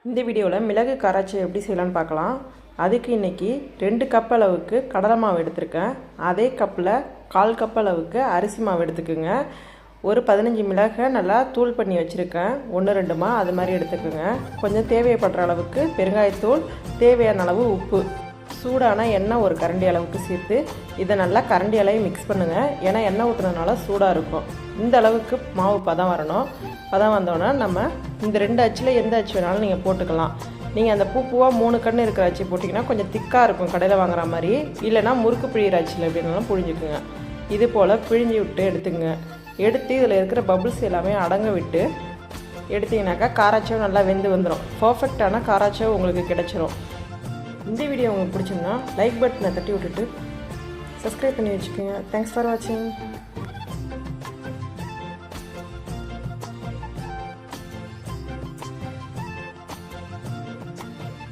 இந்த வீடியோவில் மிளகு காராச்சி எப்படி செய்யலான்னு பார்க்கலாம். அதுக்கு இன்றைக்கி 2 கப் அளவுக்கு கடலை மாவு எடுத்துருக்கேன். அதே கப்பில் 1/4 கப் அளவுக்கு அரிசி மாவு எடுத்துக்கோங்க. ஒரு 15 மிளகை நல்லா தூள் பண்ணி வச்சுருக்கேன். 1-2 அது மாதிரி எடுத்துக்கோங்க. கொஞ்சம் தேவைப்படுற அளவுக்கு பெருங்காயத்தூள், தேவையான அளவு உப்பு, சூடான எண்ணெய் ஒரு கரண்டி அளவுக்கு சேர்த்து இதை நல்லா கரண்டி அளவு மிக்ஸ் பண்ணுங்கள். ஏன்னா எண்ணெய் ஊற்றுனதுனால சூடாக இருக்கும். இந்த அளவுக்கு மாவு பதம் வரணும். பதம் வந்தோன்னா நம்ம இந்த 2 அச்சில் எந்த அச்சு வேணாலும் நீங்கள் போட்டுக்கலாம். நீங்கள் அந்த பூவாக 3 கன்று இருக்கிற அச்சு போட்டிங்கன்னா கொஞ்சம் திக்காக இருக்கும் கடையில் வாங்குற மாதிரி. இல்லைனா முறுக்கு பிழிகிற அச்சில் எப்படினாலும் புழிஞ்சுக்குங்க. இது போல் பிழிஞ்சி விட்டு எடுத்துங்க. எடுத்து இதில் இருக்கிற பபுள்ஸ் எல்லாமே அடங்க விட்டு எடுத்திங்கனாக்கா காராச்சேவ் நல்லா வெந்து வந்துடும். பர்ஃபெக்டான காராச்சேவ் உங்களுக்கு கிடச்சிரும். இந்த வீடியோ உங்களுக்கு பிடிச்சிருந்தா லைக் பட்டனை தட்டி விட்டுட்டு சப்ஸ்கிரைப் பண்ணி வச்சுக்கோங்க. தேங்க்ஸ் ஃபார் வாட்சிங்.